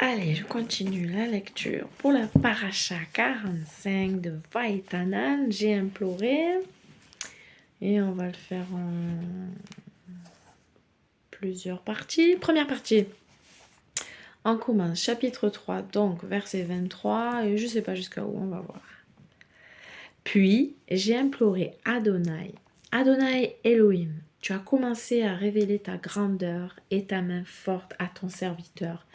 Allez, je continue la lecture. Pour la paracha 45 de Vaïtanan, j'ai imploré. Et on va le faire en plusieurs parties. Première partie. On commence, chapitre 3, donc verset 23. Et je ne sais pas jusqu'à où, on va voir. Puis, j'ai imploré Adonai. Adonai Elohim, tu as commencé à révéler ta grandeur et ta main forte à ton serviteur.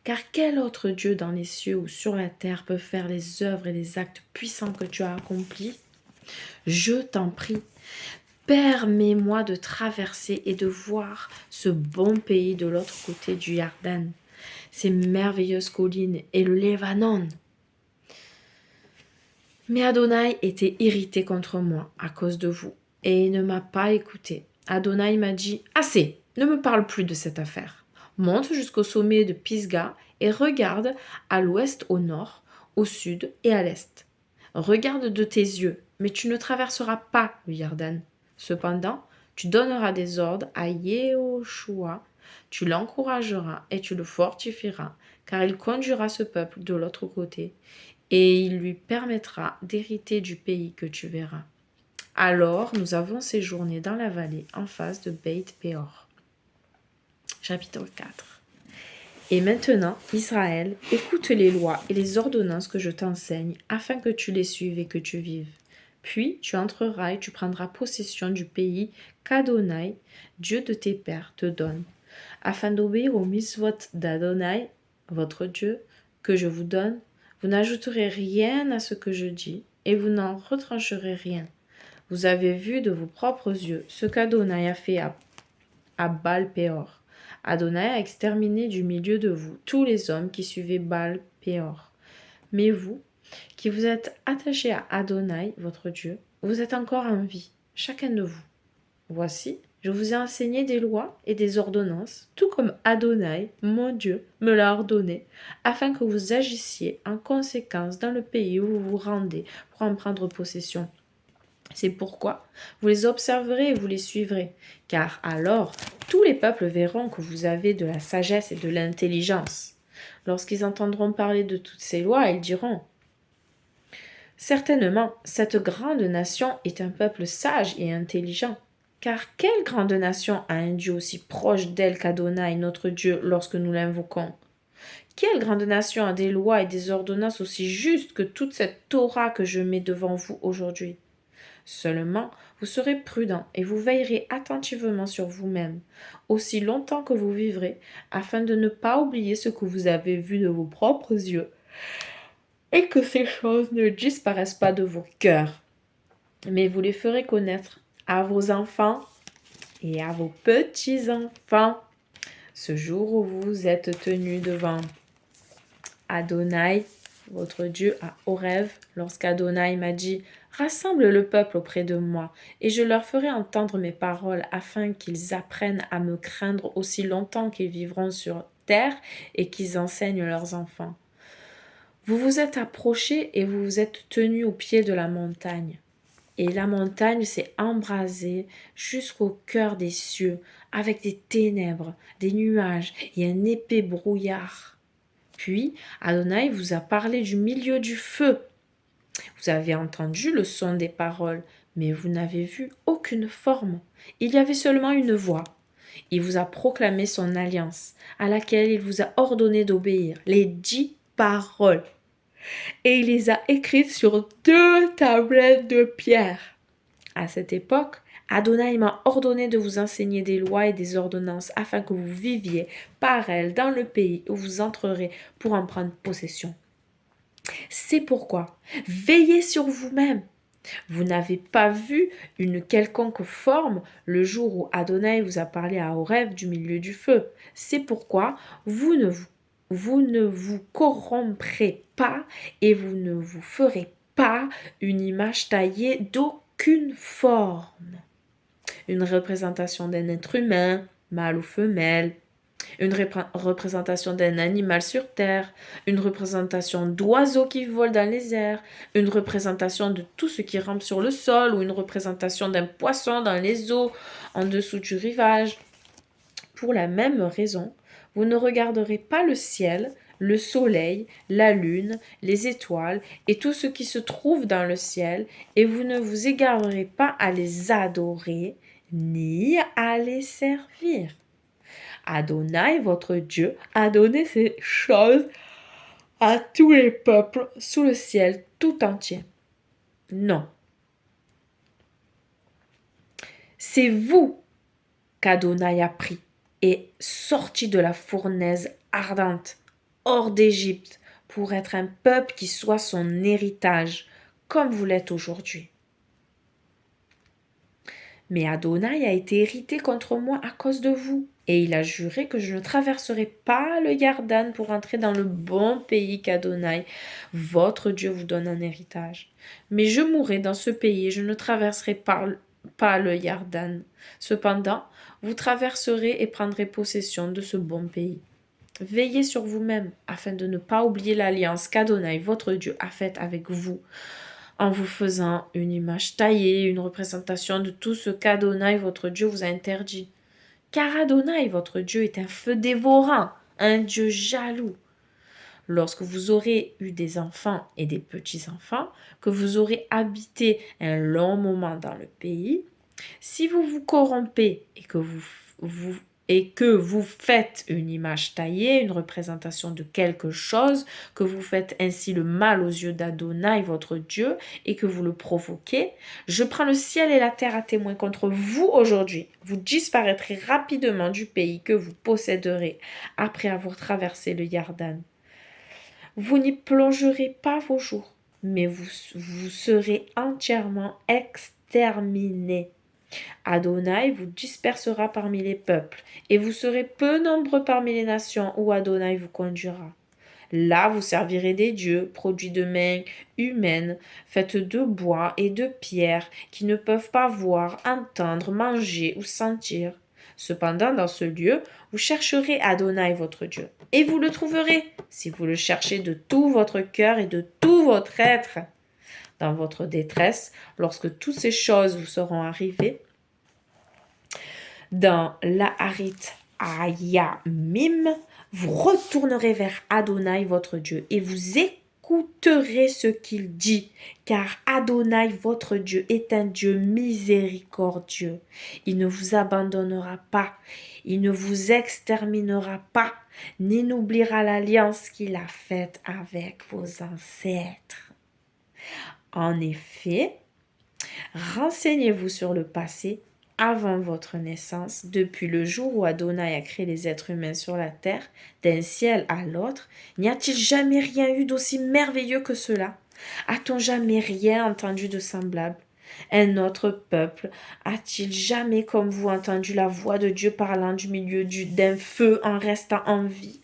Car quel autre Dieu dans les cieux ou sur la terre peut faire les œuvres et les actes puissants que tu as accomplis? Je t'en prie, permets-moi de traverser et de voir ce bon pays de l'autre côté du Jordan, ces merveilleuses collines et le Libanon. Mais Adonai était irrité contre moi à cause de vous, et il ne m'a pas écouté. Adonai m'a dit « Assez, ne me parle plus de cette affaire. Monte jusqu'au sommet de Pisga et regarde à l'ouest, au nord, au sud et à l'est. Regarde de tes yeux, mais tu ne traverseras pas le Jordan. Cependant, tu donneras des ordres à Yehoshua, tu l'encourageras et tu le fortifieras, car il conduira ce peuple de l'autre côté, et il lui permettra d'hériter du pays que tu verras. Alors nous avons séjourné dans la vallée en face de Beit Péor. Chapitre 4. Et maintenant, Israël, écoute les lois et les ordonnances que je t'enseigne, afin que tu les suives et que tu vives. Puis tu entreras et tu prendras possession du pays qu'Adonai, Dieu de tes pères, te donne, afin d'obéir aux mitzvot d'Adonai, votre Dieu, que je vous donne. Vous n'ajouterez rien à ce que je dis, et vous n'en retrancherez rien. Vous avez vu de vos propres yeux ce qu'Adonai a fait à Baal-Péor. Adonai a exterminé du milieu de vous tous les hommes qui suivaient Baal-Péor. Mais vous, qui vous êtes attachés à Adonai, votre Dieu, vous êtes encore en vie, chacun de vous. Voici, je vous ai enseigné des lois et des ordonnances, tout comme Adonai, mon Dieu, me l'a ordonné, afin que vous agissiez en conséquence dans le pays où vous vous rendez pour en prendre possession. C'est pourquoi vous les observerez et vous les suivrez, car alors tous les peuples verront que vous avez de la sagesse et de l'intelligence. Lorsqu'ils entendront parler de toutes ces lois, ils diront « Certainement, cette grande nation est un peuple sage et intelligent. » Car quelle grande nation a un Dieu aussi proche d'elle qu'Adonai, notre Dieu, lorsque nous l'invoquons? Quelle grande nation a des lois et des ordonnances aussi justes que toute cette Torah que je mets devant vous aujourd'hui? Seulement, vous serez prudents et vous veillerez attentivement sur vous-même, aussi longtemps que vous vivrez, afin de ne pas oublier ce que vous avez vu de vos propres yeux, et que ces choses ne disparaissent pas de vos cœurs. Mais vous les ferez connaître à vos enfants et à vos petits-enfants, ce jour où vous êtes tenus devant Adonai, votre Dieu, à Horeb, lorsqu'Adonai m'a dit « Rassemble le peuple auprès de moi, et je leur ferai entendre mes paroles, afin qu'ils apprennent à me craindre aussi longtemps qu'ils vivront sur terre et qu'ils enseignent leurs enfants. » Vous vous êtes approchés et vous vous êtes tenus au pied de la montagne. Et la montagne s'est embrasée jusqu'au cœur des cieux, avec des ténèbres, des nuages et un épais brouillard. Puis Adonai vous a parlé du milieu du feu. Vous avez entendu le son des paroles, mais vous n'avez vu aucune forme. Il y avait seulement une voix. Il vous a proclamé son alliance, à laquelle il vous a ordonné d'obéir, les 10 paroles. Et il les a écrites sur 2 tablettes de pierre. À cette époque, Adonai m'a ordonné de vous enseigner des lois et des ordonnances afin que vous viviez par elles dans le pays où vous entrerez pour en prendre possession. C'est pourquoi, veillez sur vous-même. Vous n'avez pas vu une quelconque forme le jour où Adonai vous a parlé à Horeb du milieu du feu. C'est pourquoi vous ne vous corromprez pas et vous ne vous ferez pas une image taillée d'aucune forme. Une représentation d'un être humain, mâle ou femelle, une représentation d'un animal sur terre, une représentation d'oiseaux qui volent dans les airs, une représentation de tout ce qui rampe sur le sol ou une représentation d'un poisson dans les eaux en dessous du rivage. Pour la même raison, vous ne regarderez pas le ciel, le soleil, la lune, les étoiles et tout ce qui se trouve dans le ciel, et vous ne vous égarerez pas à les adorer ni à les servir. Adonai, votre Dieu, a donné ces choses à tous les peuples sous le ciel tout entier. Non, c'est vous qu'Adonai a pris et sorti de la fournaise ardente, hors d'Égypte, pour être un peuple qui soit son héritage, comme vous l'êtes aujourd'hui. Mais Adonai a été irrité contre moi à cause de vous, et il a juré que je ne traverserai pas le Yardan pour entrer dans le bon pays qu'Adonai, votre Dieu, vous donne en héritage. Mais je mourrai dans ce pays et je ne traverserai pas le Yardan. Cependant, vous traverserez et prendrez possession de ce bon pays. Veillez sur vous-même afin de ne pas oublier l'alliance qu'Adonai, votre Dieu, a faite avec vous, en vous faisant une image taillée, une représentation de tout ce qu'Adonai, votre Dieu, vous a interdit. Car Adonai, votre Dieu, est un feu dévorant, un Dieu jaloux. Lorsque vous aurez eu des enfants et des petits-enfants, que vous aurez habité un long moment dans le pays, si vous vous corrompez et que vous faites une image taillée, une représentation de quelque chose, que vous faites ainsi le mal aux yeux d'Adonai, votre Dieu, et que vous le provoquez, je prends le ciel et la terre à témoin contre vous aujourd'hui. Vous disparaîtrez rapidement du pays que vous posséderez après avoir traversé le Yardan. Vous n'y plongerez pas vos jours, mais vous serez entièrement exterminés. Adonai vous dispersera parmi les peuples, et vous serez peu nombreux parmi les nations où Adonai vous conduira. Là, vous servirez des dieux, produits de mains humaines, faits de bois et de pierre, qui ne peuvent pas voir, entendre, manger ou sentir. Cependant, dans ce lieu, vous chercherez Adonai votre Dieu, et vous le trouverez, si vous le cherchez de tout votre cœur et de tout votre être. Dans votre détresse, lorsque toutes ces choses vous seront arrivées, dans l'Aharit Ayamim, vous retournerez vers Adonai votre Dieu et vous écouterez ce qu'il dit, car Adonai votre Dieu est un Dieu miséricordieux. Il ne vous abandonnera pas, il ne vous exterminera pas, ni n'oubliera l'alliance qu'il a faite avec vos ancêtres. En effet, renseignez-vous sur le passé avant votre naissance, depuis le jour où Adonai a créé les êtres humains sur la terre, d'un ciel à l'autre. N'y a-t-il jamais rien eu d'aussi merveilleux que cela? A-t-on jamais rien entendu de semblable? Un autre peuple a-t-il jamais comme vous entendu la voix de Dieu parlant du milieu d'un feu en restant en vie?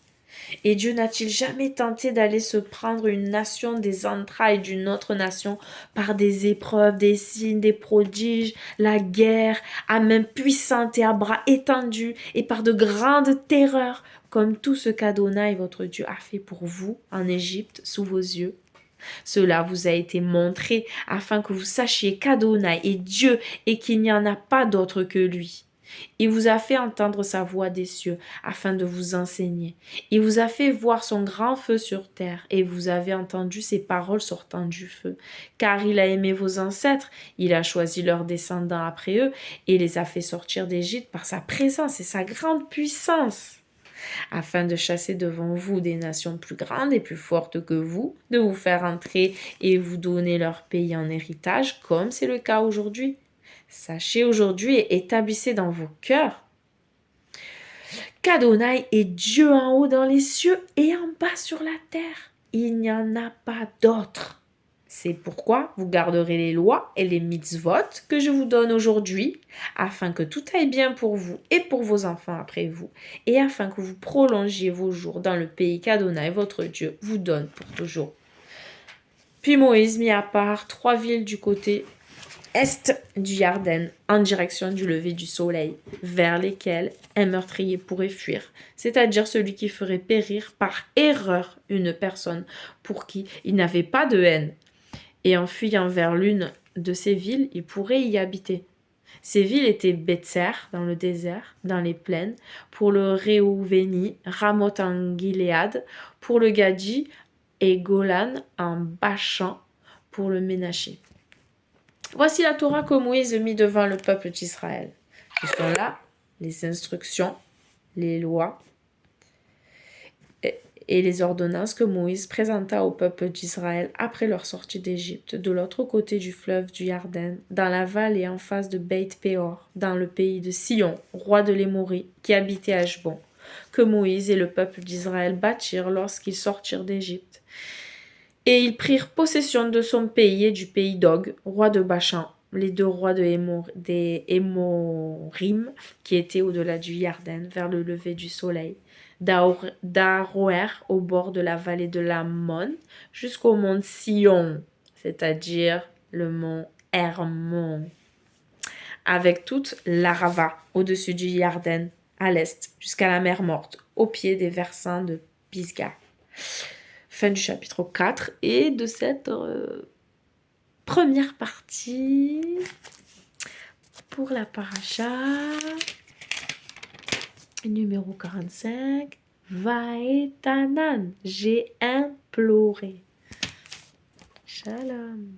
Et Dieu n'a-t-il jamais tenté d'aller se prendre une nation des entrailles d'une autre nation par des épreuves, des signes, des prodiges, la guerre, à main puissante et à bras étendus, et par de grandes terreurs, comme tout ce qu'Adonai, votre Dieu, a fait pour vous en Égypte, sous vos yeux? Cela vous a été montré afin que vous sachiez qu'Adonai est Dieu et qu'il n'y en a pas d'autre que lui. Il vous a fait entendre sa voix des cieux afin de vous enseigner. Il vous a fait voir son grand feu sur terre et vous avez entendu ses paroles sortant du feu. Car il a aimé vos ancêtres, il a choisi leurs descendants après eux et les a fait sortir d'Égypte par sa présence et sa grande puissance, afin de chasser devant vous des nations plus grandes et plus fortes que vous, de vous faire entrer et vous donner leur pays en héritage, comme c'est le cas aujourd'hui. Sachez aujourd'hui et établissez dans vos cœurs qu'Adonai est Dieu en haut dans les cieux et en bas sur la terre. Il n'y en a pas d'autre. C'est pourquoi vous garderez les lois et les mitzvot que je vous donne aujourd'hui, afin que tout aille bien pour vous et pour vos enfants après vous, et afin que vous prolongiez vos jours dans le pays qu'Adonai, votre Dieu, vous donne pour toujours. Puis Moïse mit à part 3 villes du côté est du Yarden, en direction du lever du soleil, vers lesquelles un meurtrier pourrait fuir, c'est-à-dire celui qui ferait périr par erreur une personne pour qui il n'avait pas de haine. Et en fuyant vers l'une de ces villes, il pourrait y habiter. Ces villes étaient Betser, dans le désert, dans les plaines, pour le Réouveni, Ramoth en Gilead, pour le Gadi, et Golan en Bashan, pour le Ménaché. Voici la Torah que Moïse mit devant le peuple d'Israël. Ce sont là les instructions, les lois et les ordonnances que Moïse présenta au peuple d'Israël après leur sortie d'Égypte, de l'autre côté du fleuve du Yarden, dans la vallée en face de Beit Péor, dans le pays de Sion, roi de l'Émori, qui habitait à Heshbon, que Moïse et le peuple d'Israël bâtirent lorsqu'ils sortirent d'Égypte. Et ils prirent possession de son pays et du pays d'Og, roi de Bashan, les deux rois des Émorim, qui étaient au-delà du Yarden, vers le lever du soleil, d'Aroer, au bord de la vallée de l'Ammon, jusqu'au mont Sion, c'est-à-dire le mont Hermon, avec toute l'Arava, au-dessus du Yarden, à l'est, jusqu'à la mer Morte, au pied des versants de Pisgah. Fin du chapitre 4 et de cette première partie pour la paracha numéro 45. Vaetanan, j'ai imploré. Shalom.